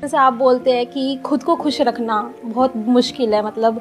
जैसे आप बोलते हैं कि खुद को खुश रखना बहुत मुश्किल है, मतलब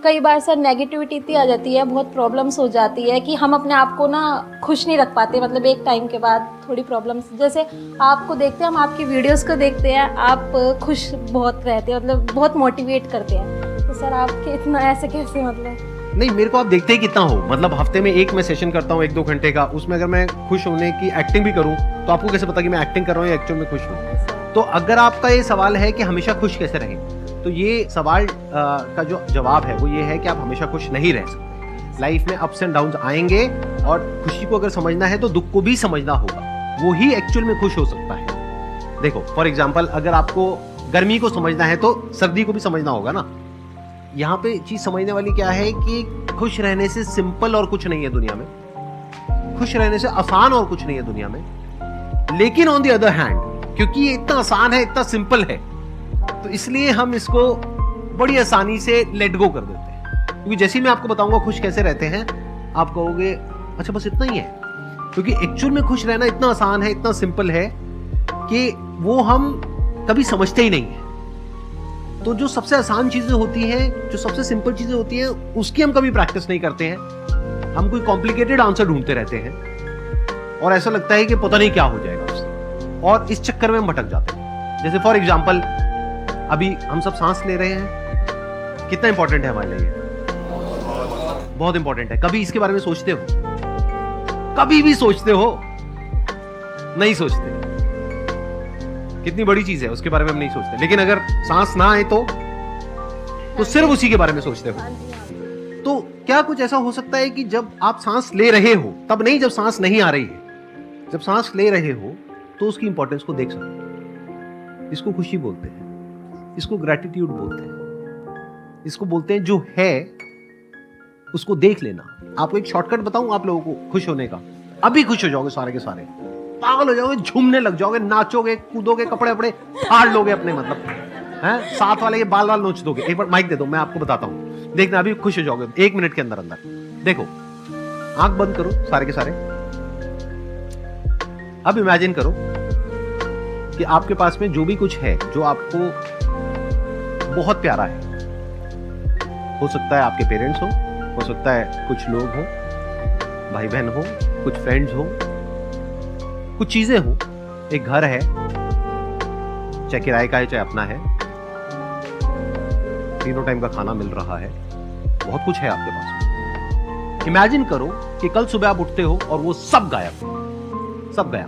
कई बार सर नेगेटिविटी इतनी आ जाती है, बहुत प्रॉब्लम्स हो जाती है कि हम अपने आप को ना खुश नहीं रख पाते, मतलब एक टाइम के बाद थोड़ी प्रॉब्लम्स, जैसे आपको देखते हैं, हम आपकी वीडियोस को देखते हैं, आप खुश बहुत रहते हैं, मतलब बहुत मोटिवेट करते हैं, तो सर आपके इतना ऐसे कैसे, मतलब नहीं, मेरे को आप देखते ही कितना हो, मतलब हफ्ते में एक मैं सेशन करता हूँ 1-2 घंटे का, उसमें अगर मैं खुश होने की एक्टिंग भी करूँ तो आपको कैसे पता कि मैं एक्टिंग कर रहा हूँ या एक्चुअल में खुश हूँ? तो अगर आपका ये सवाल है कि हमेशा खुश कैसे रहें, तो ये सवाल का जो जवाब है वो ये है कि आप हमेशा खुश नहीं रह सकते। लाइफ में अप्स एंड डाउन्स आएंगे, और खुशी को अगर समझना है तो दुख को भी समझना होगा, वो ही एक्चुअल में खुश हो सकता है। देखो फॉर एग्जाम्पल, अगर आपको गर्मी को समझना है तो सर्दी को भी समझना होगा ना। यहाँ पे चीज समझने वाली क्या है कि खुश रहने से सिंपल और कुछ नहीं है दुनिया में, खुश रहने से आसान और कुछ नहीं है दुनिया में। लेकिन ऑन द अदर हैंड, क्योंकि ये इतना आसान है, इतना सिंपल है, तो इसलिए हम इसको बड़ी आसानी से लेट गो कर देते हैं। क्योंकि जैसे ही मैं आपको बताऊंगा खुश कैसे रहते हैं, आप कहोगे अच्छा बस इतना ही है, क्योंकि एक्चुअल में खुश रहना इतना आसान है, इतना सिंपल है कि वो हम कभी समझते ही नहीं है। तो जो सबसे आसान चीजें होती हैं, जो सबसे सिंपल चीजें होती हैं, उसकी हम कभी प्रैक्टिस नहीं करते हैं। हम कोई कॉम्प्लिकेटेड आंसर ढूंढते रहते हैं और ऐसा लगता है कि पता नहीं क्या हो जाएगा उससे, और इस चक्कर में हम भटक जाते हैं। जैसे फॉर एग्जाम्पल, अभी हम सब सांस ले रहे हैं, कितना इंपॉर्टेंट है हमारे लिए? बहुत इंपॉर्टेंट है। कभी इसके बारे में सोचते हो? कभी भी सोचते हो? नहीं सोचते। कितनी बड़ी चीज है, उसके बारे में हम नहीं सोचते। लेकिन अगर सांस ना आए तो सिर्फ उसी के बारे में सोचते हो। तो क्या कुछ ऐसा हो सकता है कि जब आप सांस ले रहे हो तब नहीं, जब सांस नहीं आ रही है, जब सांस ले रहे हो तो उसकी इंपॉर्टेंस को देख सकते हो। इसको खुशी बोलते हैं, इसको ग्रैटिट्यूड बोलते हैं, इसको बोलते हैं जो है उसको देख लेना। आपको एक शॉर्टकट बताऊं आप लोगों को खुश होने का, अभी खुश हो जाओगे सारे के सारे, पागल हो जाओगे, झूमने लग जाओगे, नाचोगे, कूदोगे, कपड़े अपने फाड़ लोगे अपने, मतलब हैं, साथ वाले के बाल नोच दोगे। एक बार माइक दे दो, मैं आपको बताता हूं, देखना अभी खुश हो जाओगे 1 मिनट के अंदर अंदर। देखो, आंख बंद करो सारे के सारे। अब इमेजिन करो कि आपके पास में जो भी कुछ है, जो आपको बहुत प्यारा है, हो सकता है आपके पेरेंट्स हो सकता है कुछ लोग हो, भाई बहन हो, कुछ फ्रेंड्स हो, कुछ चीजें हो, एक घर है, चाहे किराए का है चाहे अपना है, तीनों टाइम का खाना मिल रहा है, बहुत कुछ है आपके पास। इमेजिन करो कि कल सुबह आप उठते हो और वो सब गायब, सब गया।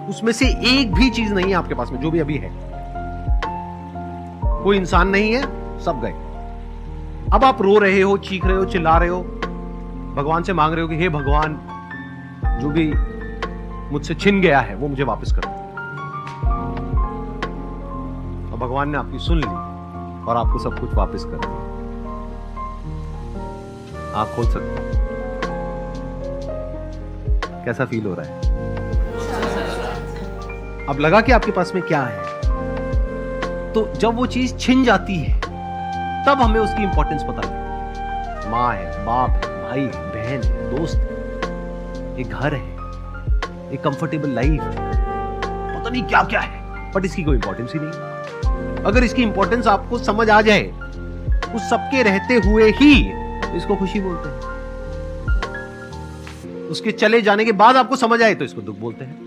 उसमें से एक भी चीज नहीं है आपके पास में, जो भी अभी है। कोई इंसान नहीं है, सब गए। अब आप रो रहे हो, चीख रहे हो, चिल्ला रहे हो, भगवान से मांग रहे हो कि हे भगवान, जो भी मुझसे छिन गया है वो मुझे वापस कर दो। और भगवान ने आपकी सुन ली और आपको सब कुछ वापस कर दिया। आप खोल सकते हो। कैसा फील हो रहा है? अब लगा कि आपके पास में क्या है। तो जब वो चीज छिन जाती है तब हमें उसकी इंपॉर्टेंस पता लगती है। माँ है, बाप है, भाई है, बहन है, दोस्त है, एक घर है, एक कंफर्टेबल लाइफ है, पता नहीं क्या क्या है, बट इसकी कोई इंपॉर्टेंस ही नहीं। अगर इसकी इंपॉर्टेंस आपको समझ आ जाए उस सबके रहते हुए ही, तो इसको खुशी बोलते हैं। उसके चले जाने के बाद आपको समझ आए तो इसको दुख बोलते हैं।